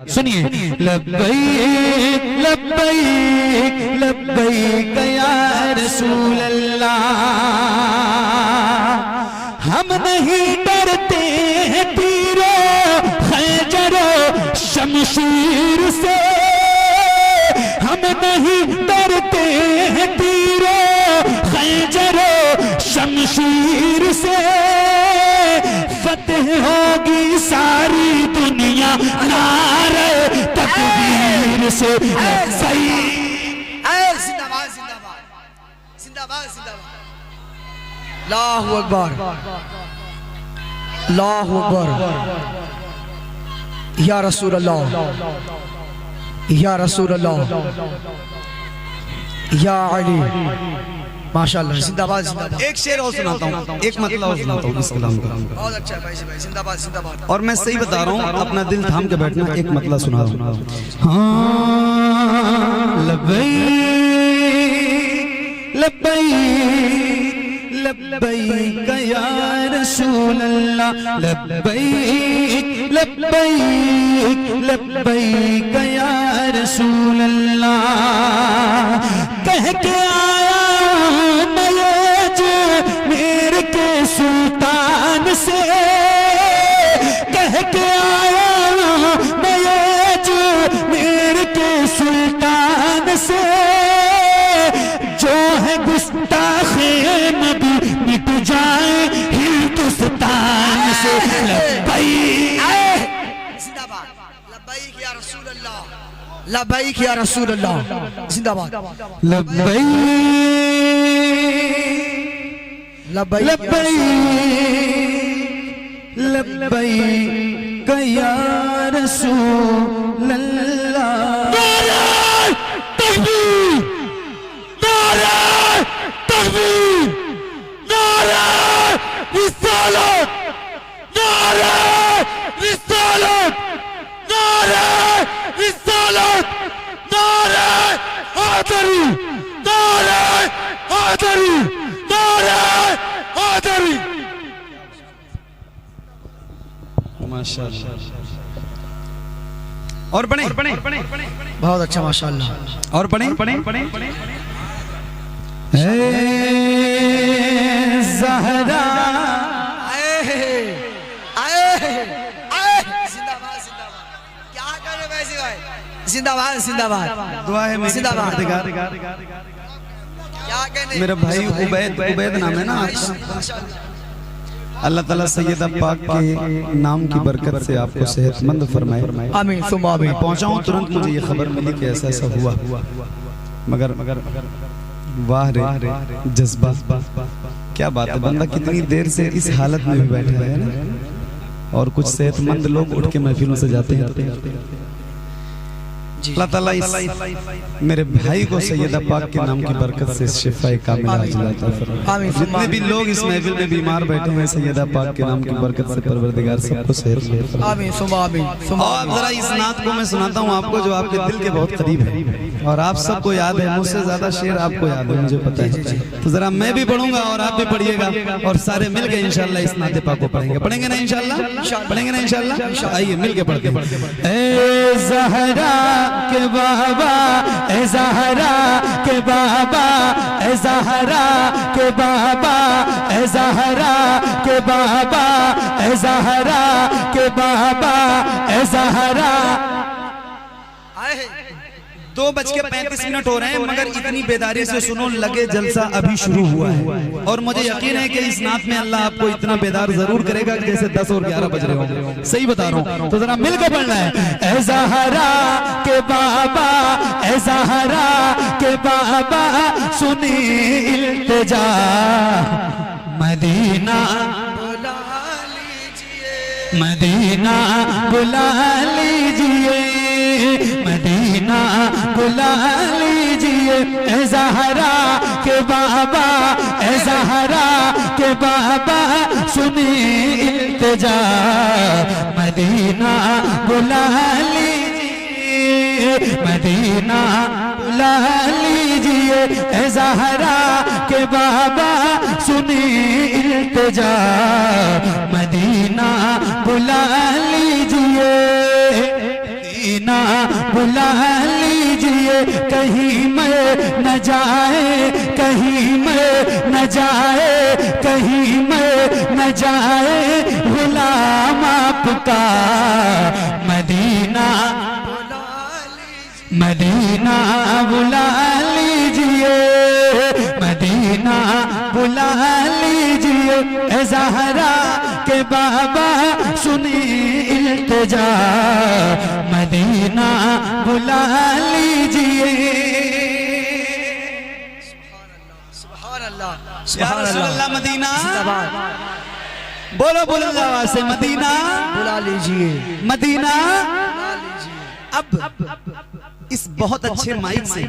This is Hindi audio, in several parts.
सुनिए, लब्बैक लब्बैक लब्बैक या रसूल अल्लाह, हम नहीं डरते हैं तीरो खंजरो शमशीर से, हम नहीं डरते हैं तीरो खंजरो शमशीर से, फतेह होगी सारी दुनिया नारे तकबीर से। सही जिंदाबाद जिंदाबाद जिंदाबाद जिंदाबाद। अल्लाहु अकबर अल्लाहु अकबर। या रसूल अल्लाह या रसूल अल्लाह या अली, माशाअल्लाह। जिंदाबाद जिंदाबाद। एक शेर और सुनाता हूँ, एक मतलब और सुनाता हूँ इस कलाम का। बहुत अच्छा है भाई, जिंदाबाद जिंदाबाद। और मैं सही बता रहा हूँ, अपना दिल थाम के बैठना, एक मतलब सुना रहा हूँ। हाँ, लब्बैक लब्बैक लब्बैक या रसूल अल्लाह, लब्बैक लब्बैक लब्बैक या रसूल अल्लाह, कह के आया मेरे के सुल्तान से, कह के आया मेरे के सुल्तान से, जो है गुस्ताखे नबी मिट जाए हिंदुस्तान से। जिंदाबाद। लब्बैक या रसूल अल्लाह, लब्बैक या रसूल अल्लाह। जिंदाबाद। लब्बैक लब्बैक लब्बैक या रसूल अल्लाह। नारे तकबीर, नारे तकबीर, नारे रिसालत, नारे रिसालत, नारे रिसालत, नारे हैदरी, नारे हैदरी, नारे हैदरी। माशाअल्लाह। और बने बहुत अच्छा माशाअल्लाह। और बने ज़हरा जिंदाबाद जिंदाबाद। क्या करे वैसे भाई, जिंदाबाद जिंदाबाद। दुआ है मेरी जिंदाबाद। परवरदिगार। क्या कहने मेरा भाई उबैद नाम है ना आपका। अल्लाह ताला सैयदा पाक के नाम की बरकत से आपको सेहतमंद फरमाए। आमीन सुम आमीन। पहुंचाऊं तुरंत मुझे ये खबर मिली कि ऐसा ऐसा हुआ, मगर वाह रे जज्बा, क्या बात है। बंदा कितनी देर से इस हालत में भी बैठा है ना, और कुछ सेहतमंद लोग उठ के महफिलों से जाते हैं। अल्लाह ताला इस मेरे भाई को सैयदा पाक के नाम की बरकत से शिफाए कामिला अता फरमाए। जितने भी लोग इस महफिल में बीमार बैठे हैं, सैयदा पाक के नाम की बरकत से परवरदिगार सबको सेहत दे। आमीन सुम आमीन। और जरा इस नात को मैं सुनाता हूँ आपको, जो आपके दिल के बहुत करीब है, और आप सबको याद है, मुझसे ज्यादा शेर आपको याद है, मुझे पता है। तो जरा मैं भी पढ़ूंगा और आप भी पढ़िएगा, और सारे मिलकर इंशाल्लाह इस नाते पाक को पढ़ेंगे। पढ़ेंगे ना इंशाल्लाह, पढ़ेंगे ना इंशाल्लाह। आइए मिलके पढ़ते हैं। ए ज़हरा के बाबा, ए ज़हरा के बाबा, ए ज़हरा के बाबा, ए ज़हरा के बाबा, ए ज़हरा के बाबा, ए ज़हरा। 2:35 हो रहे हैं, मगर इतनी बेदारी से सुनो, लगे जलसा अभी शुरू हुआ है। और मुझे यकीन है कि इस नात में अल्लाह आपको इतना बेदार जरूर करेगा कि जैसे 10 और 11 बज रहे होंगे। सही बता रहा हूँ, तो जरा मिलकर पढ़ना है। ए ज़हरा के बाबा, ए ज़हरा के बाबा, सुनी इल्तिजा, मदीना बुला लीजिए, मदीना बुला लीजिए, मदीना बुला लीजिए। ए ज़हरा के बाबा, ए ज़हरा के बाबा, सुनी इल्तिजा, मदीना बुला लीजिए, मदीना बुला लीजिए। ए ज़हरा के बाबा, सुनी इल्तिजा, मदीना बुला लीजिए। मदीना बुला लीजिए कहीं मैं न जाए, कहीं मैं न जाए, कहीं मैं न जाए गुलाम आपका। मदीना मदीना बुला लीजिए, मदीना बुला लीजिए ए ज़हरा के बाबा सुनी इल्तिजा। मदीना बुला लीजिए। सुभान अल्लाह, या रसूल अल्लाह मदीना बोलो बोलो आवाज से मदीना बुला लीजिए, मदीना। बुला लीजिए। अब इस बहुत अच्छे माइक से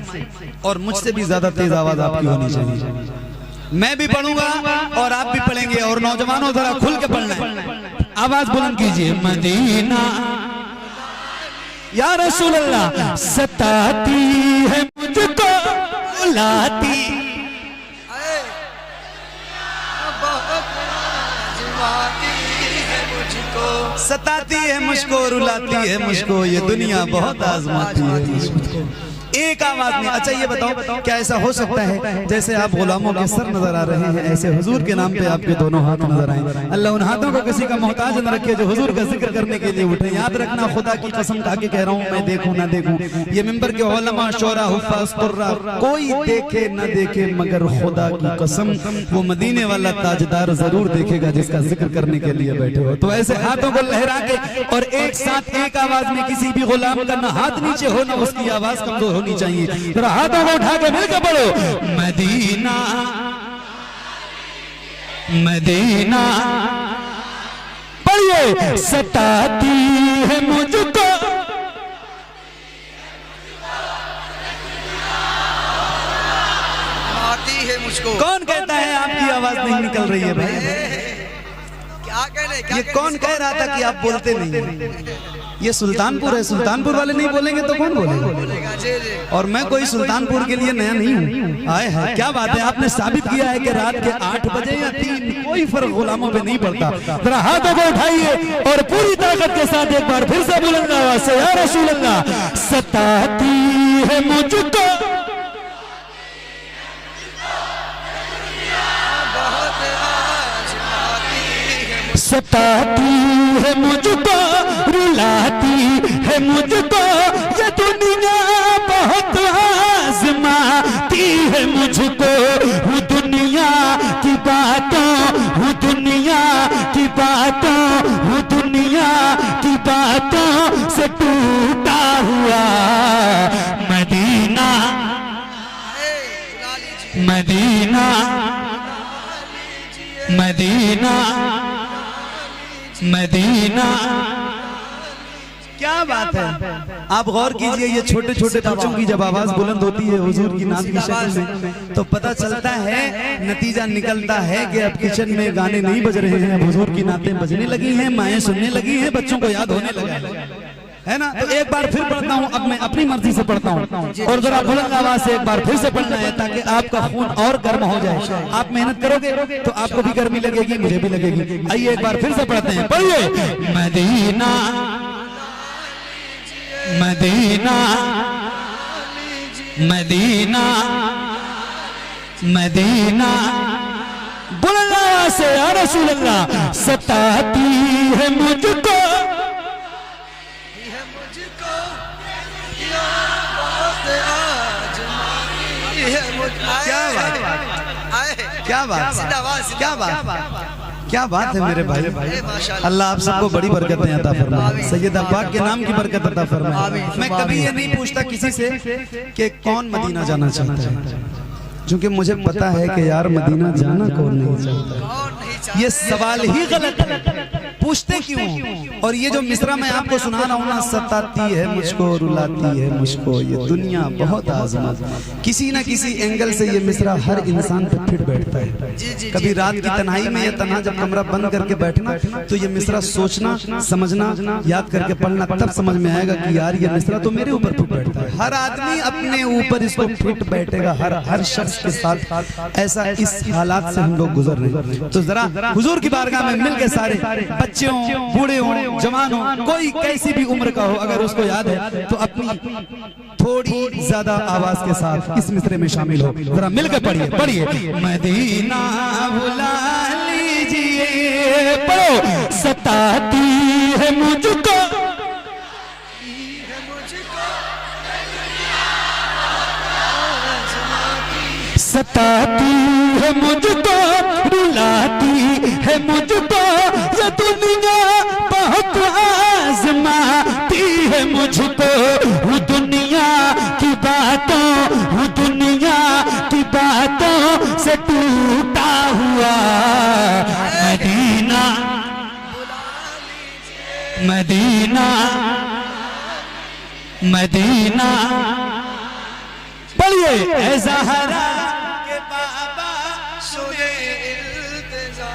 और मुझसे भी ज्यादा तेज आवाज आपकी होनी चाहिए। मैं भी पढ़ूंगा और आप भी पढ़ेंगे और नौजवानों जरा खुल के पढ़ना है। आवाज बुलंद कीजिए। मदीना या रसूल अल्लाह सताती है मुझको रुलाती, बहुत आजमाती है मुझको, सताती है मुझको रुलाती है मुझको, ये दुनिया बहुत आजमाती है मुझको। एक आवाज में। अच्छा ये बताओ क्या ऐसा हो सकता है जैसे आप गुलामों के सर नजर आ रहे हैं, ऐसे हुजूर के नाम पे आपके दोनों हाथ नजर आए। अल्लाह उन हाथों को किसी का मोहताज न रखे जो हुजूर का जिक्र करने के लिए उठे। याद रखना, खुदा की कसम खा के कह रहा हूँ, मैं देखूं ना देखूं, ये मिंबर के उलमा शोरा हुफ्फाज कुर्रा कोई देखे न देखे, मगर खुदा की कसम वो मदीने वाला ताजदार जरूर देखेगा जिसका जिक्र करने के लिए बैठे हो। तो ऐसे हाथों को लहरा के और एक साथ एक आवाज में किसी भी गुलाम का ना हाथ नीचे हो ना उसकी आवाज कमजोर होनी चाहिए। जरा हाथों को उठा के मिलकर पढ़ो। मदीना मदीना पढ़िए। सताती है मुझको, आती है मुझको। कौन कहता है आपकी आवाज नहीं निकल रही है भाई? क्या कहने, क्या ये कौन कह रहा था कि आप बोलते नहीं हैं? ये सुल्तानपुर है, सुल्तानपुर वाले नहीं बोलेंगे तो कौन बोलेगा? बोलेगा? जी जी। और मैं कोई सुल्तानपुर के लिए नया नहीं हूँ। आए है क्या बात है, आपने साबित किया है कि रात के 8 बजे या 3 कोई फर्क गुलामों पे नहीं पड़ता। जरा हाथों को उठाइए और पूरी ताकत के साथ एक बार फिर से बुलंद आवाज से या रसूल अल्लाह सताती है मुझको, बहुत आजमाती है सताती है मुझको, रुलाती है मुझको, ये दुनिया बहुत आजमाती है मुझको। हूँ दुनिया की बातों, हूँ दुनिया की बातों, हूँ दुनिया की बातों से टूटा हुआ। मदीना बुला लीजिए, मदीना मदीना मदीना। क्या बात है, आप गौर कीजिए, ये छोटे छोटे बच्चों की जब आवाज बुलंद होती है हुजूर की नाम की शक्ल में तो पता चलता है, नतीजा निकलता है कि अब किचन में गाने नहीं बज रहे हैं, अब हुजूर की नातें बजने लगी हैं, माएँ सुनने लगी हैं, बच्चों को याद होने लगा है ना। तो एक बार फिर पढ़ता हूँ, अब मैं अपनी मर्जी से पढ़ता हूँ और जरा बुलंद आवाज से एक बार फिर से पढ़ना है ताकि आपका खून और गर्म हो जाए। आप मेहनत करोगे तो आपको भी गर्मी लगेगी, मुझे भी लगेगी। आइए एक बार फिर से पढ़ते हैं, पढ़िए। मदीना मदीना मदीना मदीना। बुलंद आवाज से या रसूल अल्लाह सताती है मुझको, मुझको या बहुत आजमाती है मुझको। क्या बात, क्या बात, क्या बात, क्या बात है मेरे भाई। अल्लाह आप सबको बड़ी बरकतें अता फरमाए, सैयदा पाक के नाम की बरकत अता फरमाए। मैं कभी ये नहीं पूछता किसी से कि कौन मदीना जाना चाहता है, क्योंकि मुझे पता है कि यार मदीना जाना कौन नहीं चाहता। ये सवाल ही गलत है, पूछते क्यों? और ये जो मिसरा मैं आपको सुना रहा हूँ ना, सताती है मुझको, रुलाती है मुझको, ये दुनिया बहुत आजमा, किसी ना किसी एंगल से ये मिसरा हर इंसान पर फिट बैठता है। कभी रात की तन्हाई में या तन्हा जब कमरा बंद करके बैठना तो ये मिसरा सोचना, समझना, याद करके पढ़ना, तब समझ में आएगा कि यार ये मिसरा तो मेरे ऊपर फिट बैठता है। हर आदमी अपने ऊपर इसको फिट बैठेगा, हर शख्स के साथ ऐसा इस हालात से हम लोग गुजर रहे हैं। तो जरा हुजूर की बारगाह में मिलके सारे बच्चे हों, बूढ़े हों, जवान हों, कोई कैसी भी उम्र का हो, अगर उसको याद है तो अपनी थोड़ी ज्यादा आवाज के साथ इस मिसरे में शामिल हो। जरा मिलकर पढ़िए पढ़िए। मदीना बुला लीजिए, पढ़ो। सताती है मुझको, सताती है मुझको, रुलाती है मुझको, ये दुनिया बहुत आजमाती है मुझको। वो दुनिया की बातों, वो दुनिया की बातों से टूटा हुआ मदीना, मदीना, मदीना। पढ़िए। ऐ ज़हरा के बाबा सुने इल्तिजा,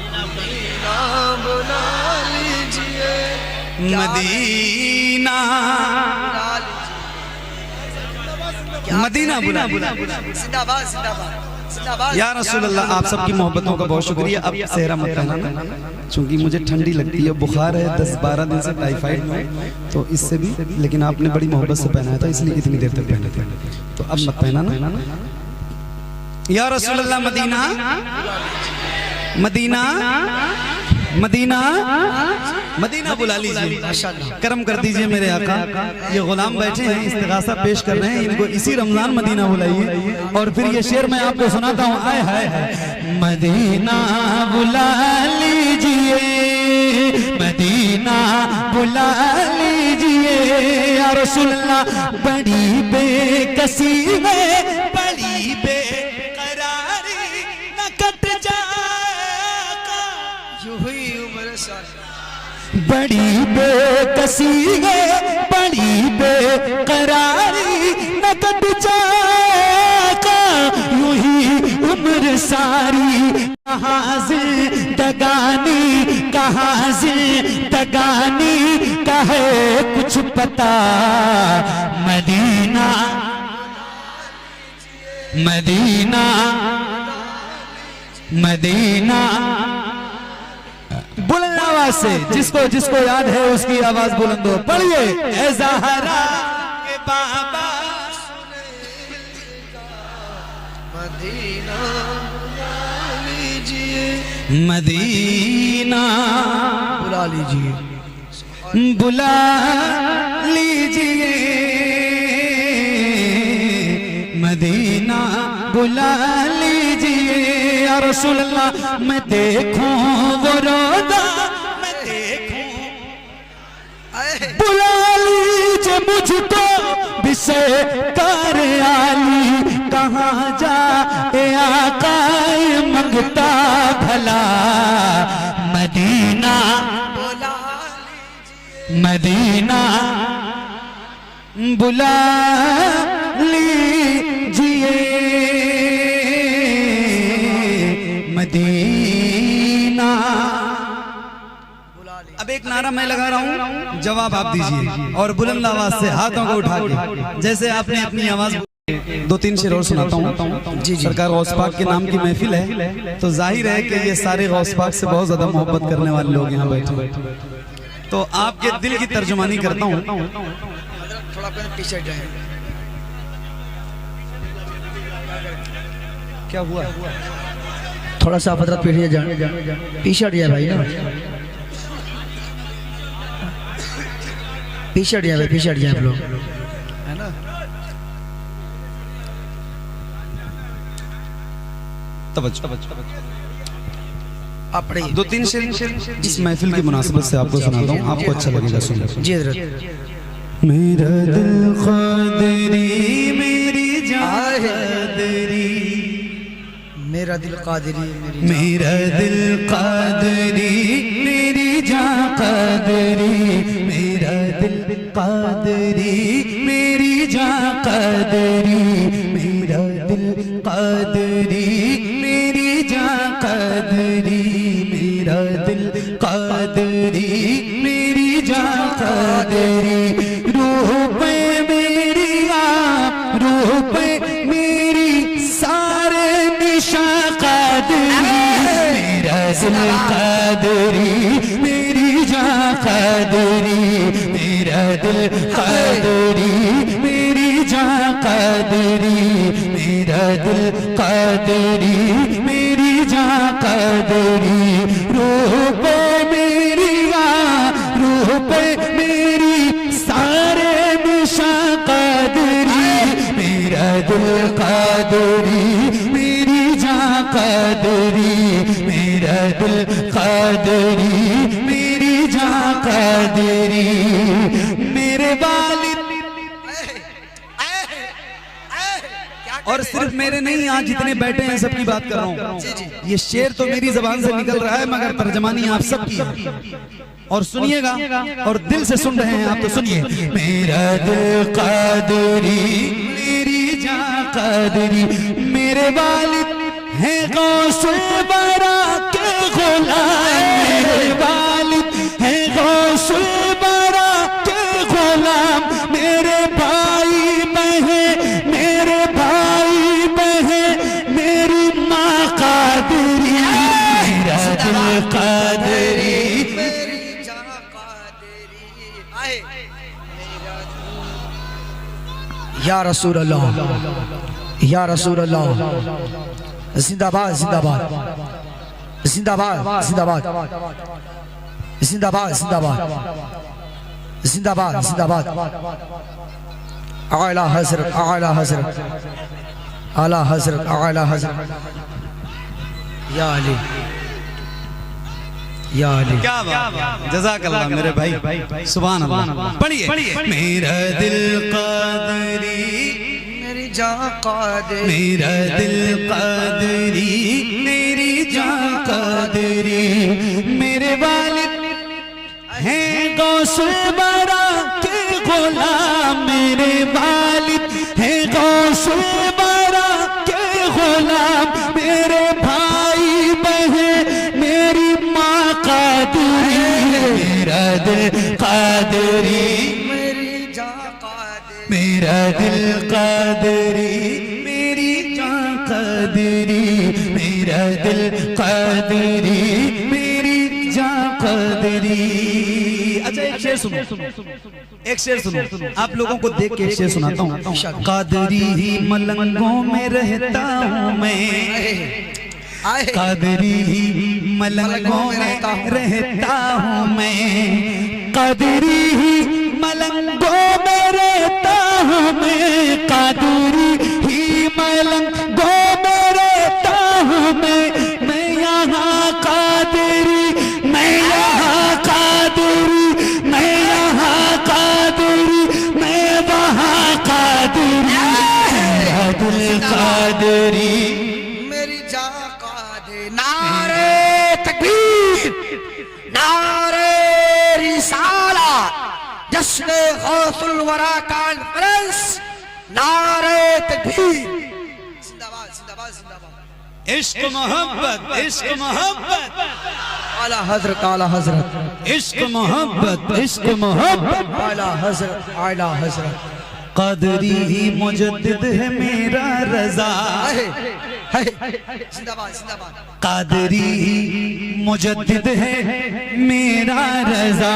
मदीना बुला लीजिए, मदीना, मदीना बुला। जिंदाबाद जिंदाबाद जिंदाबाद। या रसूल अल्लाह, आप सबकी मोहब्बतों का बहुत शुक्रिया। अब सेहरा मत पहनाना, चूंकि मुझे ठंडी लगती है, बुखार है, 10-12 दिन से टाइफाइड में, तो इससे भी, लेकिन आपने बड़ी मोहब्बत से पहनाया था इसलिए इतनी देर तक पहने थे, तो अब मत पहनाना। या रसूल अल्लाह, मदीना, मदीना, मदीना, मदीना बुला लीजिए। करम कर दीजिए मेरे आका, ये गुलाम बैठे हैं, इस्तिगासा पेश कर रहे हैं, इनको इसी रमजान मदीना बुलाइए। और फिर ये शेर मैं आपको सुनाता हूँ। आय हाय हाय। मदीना बुला लीजिए, मदीना बुला लीजिए, या रसूल अल्लाह। बड़ी बेकसी है, बड़ी बेकरारी, न कट जाएगा यूं ही उम्र सारी, बड़ी बेकसी है, बड़ी बेकरारी, न कट जाएगा यूं ही उम्र सारी। कहाँ जिंदगानी, कहाँ जिंदगानी का है कुछ पता, मदीना, मदीना, मदीना। बुलंद आवाज से, जिसको जिसको याद है उसकी आवाज बुलंद हो। पढ़िए। ऐ ज़हरा के बाबा मदीना बुला लीजिए, मदीना बुला लीजिए, बुला लीजिए, मदीना बुला लीजिए, या रसूल अल्लाह। मैं देखूं वो रोज़ा, मैं देखूं, बुला लीजिए मुझको बिसे कार आली, कहाँ जा आका मंगता भला, मदीना, मदीना बुला लीजिए, मदीना। अब एक नारा मैं लगा रहा हूँ, जवाब आप दीजिए, और बुलंद आवाज से हाथों को उठा के, जैसे आपने अपनी आवाज। 2-3 शेर और सुनाता हूँ। जी सरकार गौस पाक के नाम की महफिल है, तो जाहिर है कि ये सारे गौस पाक से बहुत ज्यादा मोहब्बत करने वाले लोग यहाँ बैठे, तो आपके दिल की तर्जुमानी करता हूँ। थोड़ा पीछे जाए, क्या हुआ? थोड़ा सा हजरत पीछे जाए, पीछे हट जाए भाई ना, पीछे हट जाए भाई, पीछे हट जाए आप लोग, है ना। अपने 2-3 शेर इस महफिल की मुनासिबत से आपको सुनाता हूँ, आपको अच्छा लगेगा सुनकर। जी हजरत। मेरा दिल क़ादरी, मेरी जान क़ादरी, मेरा दिल क़ादरी, मेरा दिल क़ादरी, मेरी जान क़ादरी, मेरा दिल क़ादरी, मेरी जान क़ादरी, मेरा दिल क़ादरी, मेरी जान क़ादरी, मेरा दिल क़ादरी, मेरी जान क़ादरी। रूह पे दिल कादरी मेरी जान कादरी मेरा दिल कादरी मेरी जान कादरी रूह पे मेरी रूह पे मेरी सारे निशान कादरी मेरा दिल कादरी मेरी जान कादरी मेरा दिल कादरी मेरी जान कादरी मेरे वालिद और सिर्फ मेरे नहीं, आज जितने बैठे हैं सबकी बात कर रहा हूँ। ये शेर तो मेरी जबान से निकल रहा है मगर तर्जमानी आप सबकी है। और सुनिएगा और दिल से सुन रहे हैं आप तो सुनिए। मेरा दिल कादरी मेरी जान कादरी मेरे वालिद हैं गौसुल बरा के गुलाम मेरे वालिद हैं गौसुल बरा के गुलाम मेरे भाई बहन मेरी माँ कादरी मेरा दिल कादरी मेरी जान कादरी आए या रसूल अल्लाह या रसूल अल्लाह जिंदाबाद जिंदाबाद जिंदाबाद जिंदाबाद जिंदाबाद जिंदाबाद जिंदाबाद जिंदाबाद आला हजरत आला हजरत आला हजरत आला हजरत या अली या अली। क्या बात, जज़ाकल्लाह मेरे भाई, सुभान अल्लाह। पढ़िए मेरा दिल कादरी मेरी जान कादरी मेरा दिल कादरी मेरी जान कादरी मेरे वालिद हैं गौसुल बरा के गुलाम मेरे वालिद हैं गौसुल बरा के गुलाम मेरे भाई बहन मेरी माँ कादरी मेरा दिल कादरी मेरी जान कादरी मेरा दिल कादरी मेरी जान कादरी मेरा दिल कादरी मेरी जान कादरी। अच्छा एक शेर सुनो, एक शेर सुनो, आप लोगों को देख के एक शेर सुनाता हूँ। कादरी ही मलंगों में रहता हूँ मैं, कादरी ही मलंगों में रहता हूँ मैं, कादरी ही मलंगों में रहता हूँ मैं, कादरी ही मलंगों में रहता हूँ मैं यहाँ कादरी मैं यहाँ कादरी मैं यहाँ कादरी मैं वहाँ कादरी मेरा दिल कादरी मेरी जान कादरी। नारे तकबीर नारे रिसाला जश्न गौसुल वरा कॉन्फ्रेंस नारे तकबीर जिंदाबाद जिंदाबाद जिंदाबाद। इश्क मोहब्बत आला हजरत आला हजरत इश्क मोहब्बत आला हजरत आला हजरत। कादरी ही मुजद्दिद है मेरा रजा, जिंदाबाद जिंदाबाद। कादरी ही मुजद्दिद है मेरा रजा,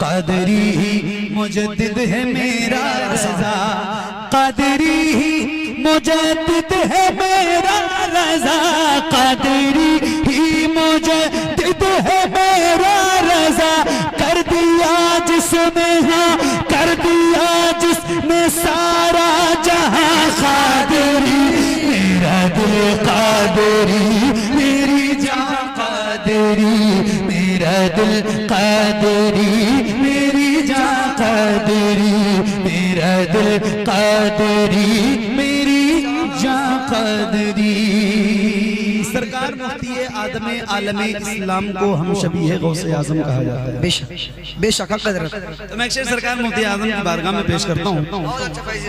कादरी ही मुजद्दिद है मेरा रजा, कादरी ही मुजद्दिद है मेरा रजा, कादरी ही मुजद्दिद है मेरा रजा, कर दिया जिसने हाँ कर दिया जिसने सारा जहां कादरी मेरा दिल कादरी मेरी जान कादरी मेरा दिल कादरी मेरी जान कादरी मेरा दिल कादरी मेरी जान कादरी। सरकार मुफ्ती आदम आलमे इस्लाम को हम शबीह गौसे आजम कहा जाता है। बेशक बेशक हक़दरत। तो मैं एक शेर सरकार मुफ्ती आजम की बारगाह में पेश करता हूँ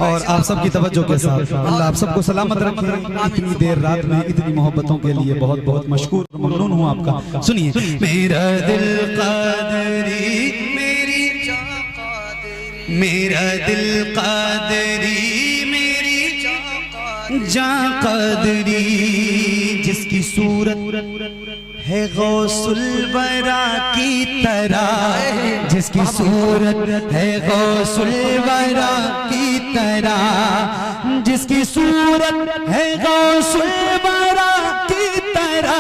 और आप सबकी तवज्जो के साथ। अल्लाह आप सबको सलामत रखे। इतनी देर रात में इतनी मोहब्बतों के लिए बहुत बहुत मशकूर ममनून हूँ आपका। सुनिए मेरा दिल कादरी मेरी मेरा दिल कादरी मेरी जान कादरी, जिसकी सूरत है गौसुल बरा की तरह, जिसकी सूरत है गौसुल बरा की तरह, जिसकी सूरत है गौसुल बरा की तरह,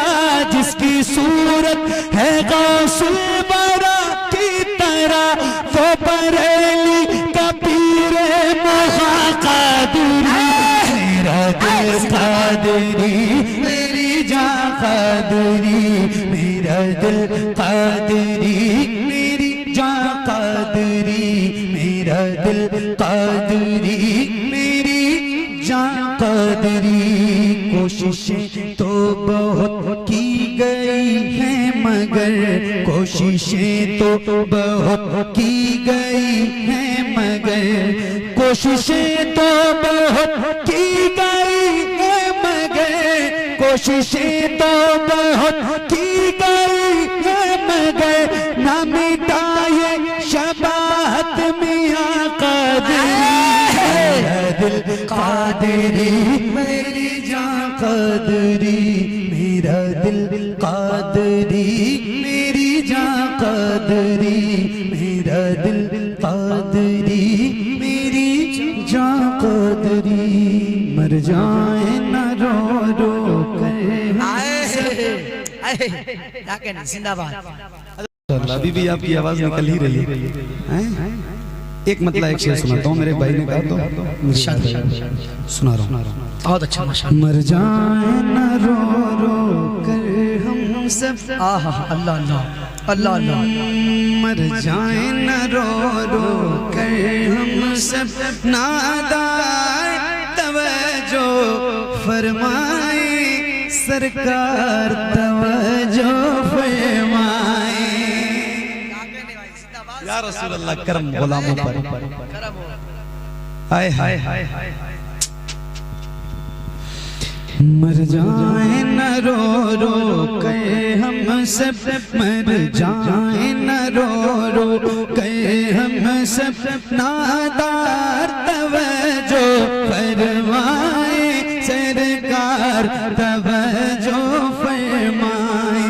जिसकी सूरत है गौसुल बरा की तरह, वो बरेली का पीर मोहा कादरी, मेरा दिल कादरी, मेरी जान कादरी, मेरा दिल कादरी, मेरी जान कादरी, मेरा दिल कादरी, मेरी जान कादरी। कोशिशें तो बहुत की गई हैं मगर, कोशिशें तो बहुत की गई हैं मगर, कोशिशें तो बहुत की गई हैं मगर, कोशिशें तो बहुत की गई हैं मगर, ना मिटाए शबाहत मियां कादरी, मेरा दिल कादरी, मेरी जान कादरी, मेरा दिल कादरी, मेरी जान कादरी, मेरा दिल कादरी, मेरी जान कादरी। मर जाए न रो रो कर, क्या कहना, जिंदाबाद। अभी भी आपकी आवाज निकल ही रही है। एक मतलब एक शेर सुनाता हूँ, मेरे भाई ने कहा तो सुना रहा हूँ। बहुत अच्छा माशाअल्लाह। मर जाए न रो रो कर हम सब, आहा अल्लाह अल्लाह अल्लाह अल्लाह, मर जाए न रो रो कर हम सब, नादार तवज्जो फरमाए, सरकार तवज्जो फरमाए। या रसूल अल्लाह करम गुलामों पर, हाय हाय हाय हाय। मर जाए न रो रो के हम सब, मर जाए न रो रो के हम सब, नादार तवज्जो फरमाए, सरकार तवज्जो फरमाए।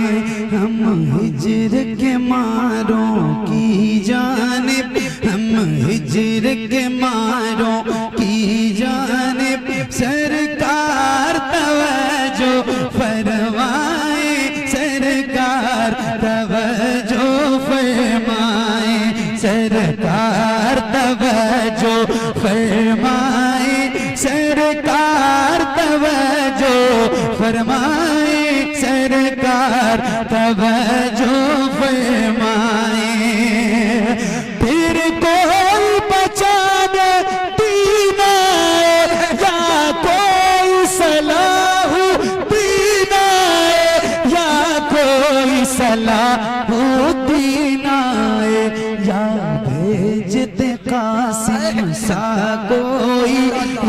हम हिज्र के मारों की जानिब, हम हिज्र के मारों की जानिब, सरकार तवज्जो फरमाए, सरकार तवज्जो फरमाए, सरकार तवज्जो फरमाए, सरकार तवज्जो फरमाए, सरकार तवज्जो फरमाए। फिर कोई बचाने दीना या कोई सलाह दीना, या कोई सलाह दीना, या भेजते कासिम सा कोई,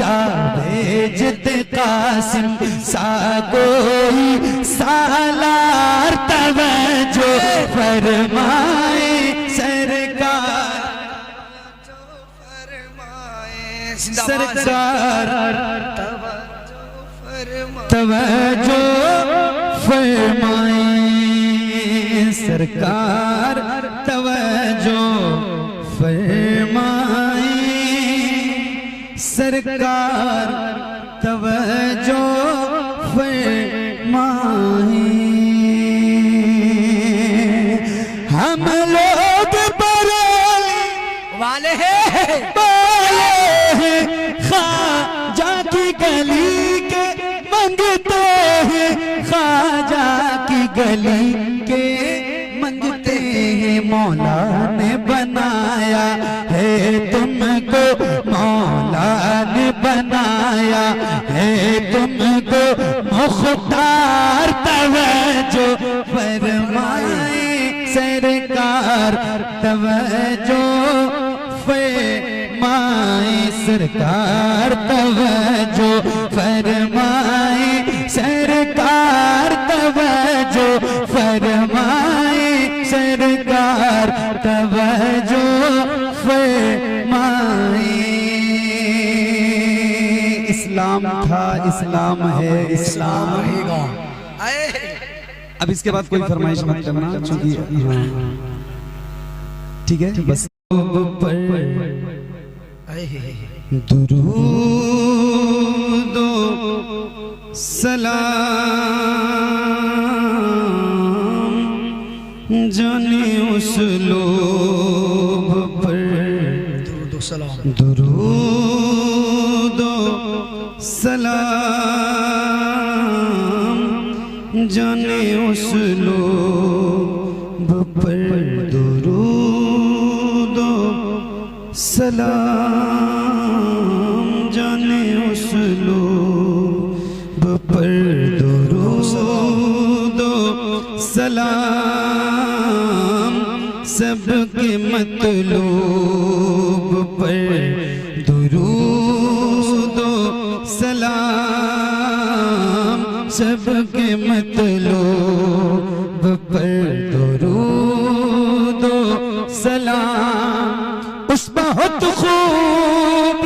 या भेजते कासिम सा कोई, सालार तवज्जो फरमाए, सरकार सरकार तवज्जो फरमाए, सरकार तवज्जो फरमाए, सरकार तवज्जो फरमाए। हम लोग बरेली वाले हैं, ख्वाजा की गली के मंगते हैं, ख्वाजा की गली के मंगते हैं। मौला ने बनाया है तुमको, मौला ने बनाया है तुमको, मुख्तार तवज्जो फरमाए, सरकार तवज्जो फरमाए, सरकार तवज्जो फरमाए, सरकार तवज्जो फरमाए, सरकार तवज्जो फरमाए। इस्लाम था, इस्लाम है, इस्लाम रहेगा। अब इसके बाद कोई फरमाइश मत करना, क्योंकि ठीक है बस। दुरूद सलाम जाने उस लोग पर, दुरूद सलाम जाने उस लोग पर, दुरूद सलाम जाने उस लोग पर, दुरूद सलाम सबके मतलूब पर, दुरूद सलाम सबके मतलूब पर, दुरूद सलाम उस बहुत खूब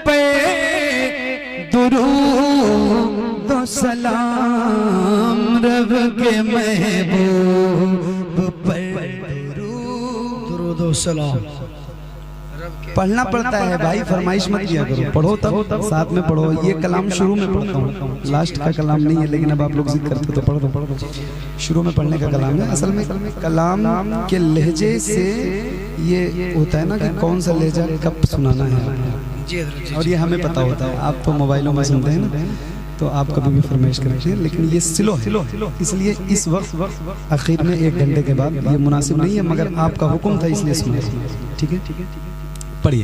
पे, दुरूद सलाम रब के महबूब पर, दुरूद सलाम पढ़ना पड़ता है भाई, फरमाइश मत किया करो, पढ़ो तब साथ में पढ़ो। ये कलाम शुरू में पढ़ता हूँ, लास्ट का कलाम नहीं है, लेकिन अब आप लोग जिद करते तो पढ़ दो। शुरू में पढ़ने का कलाम है। असल में कलाम के लहजे से ये होता है ना कि कौन सा लहजा कब सुनाना है, और ये हमें पता होता है। आप तो मोबाइलों में सुनते हैं ना, तो आप कभी भी फरमाइश करते हैं, लेकिन ये स्लो है, इसलिए इस वक्त आखिर में 1 घंटे के बाद ये मुनासिब नहीं है, मगर आपका हुक्म था इसलिए सुना। ठीक है पढ़िए।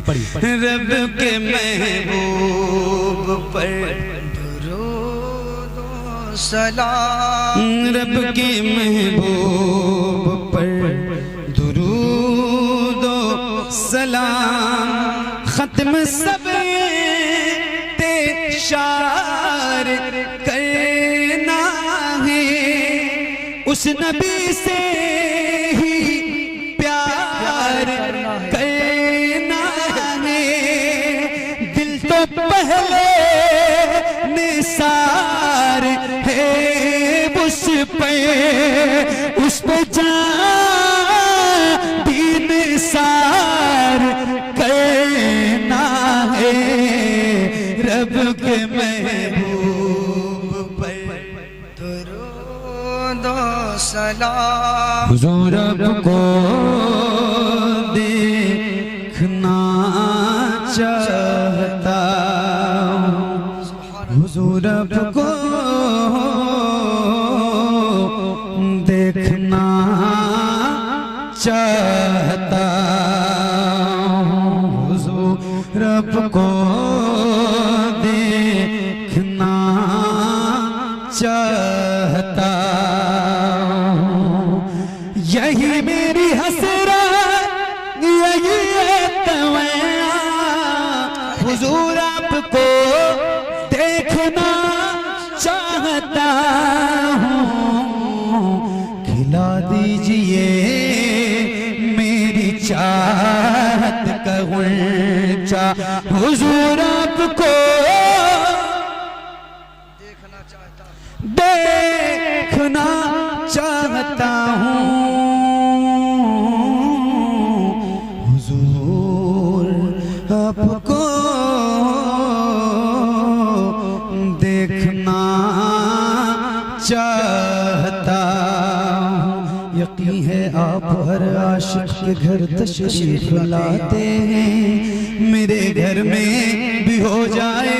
रब के महबूब पर दुरूद सलाम, रब के महबूब पर दुरूद सलाम, खत्म सब ते शार करना है, उस नबी से ही प्यार करना है, दिल तो पहले निसार है उस पे जान भी निसार करना है, रब के महबूब पर दुरूद सलाम, हुजूर रब को देखना चाहता हूँ, हुजूर रब को देखना चाहता हूँ, हुजूर रब को देखना चाहता हूँ, यही मेरी हसरत, यही है तमन्ना, हुजूर आपको देखना चाहता हूँ, खिला दीजिए मेरी चाहत का गुलचा, हुजूर आपको देखना चाहता हूँ, हुजूर आपको देखना चाहता हूँ, यकीन है आप हर आशिक के घर तशरीफ लाते हैं, मेरे घर में भी हो जाए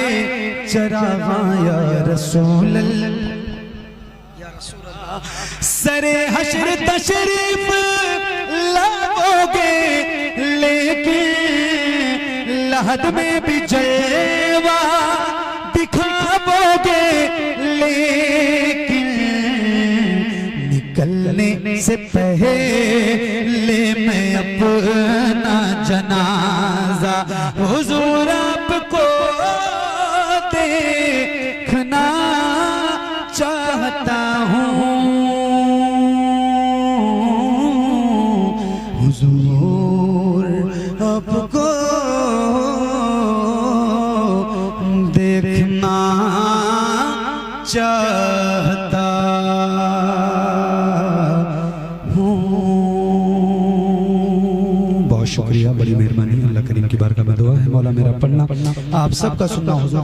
चरागां या रसूल अल्लाह, सरे हश्र तशरीफ लाओगे, लेकिन लहद में भी जलवा दिखाओगे, लेकिन निकलने से पहले मैं अपना जनाजा हुजूर आपको देखना चाहता हूँ, हुजूर आपको देखना चाहता मौला मेरा पढ़ना, आप सबका सुनना हुजूर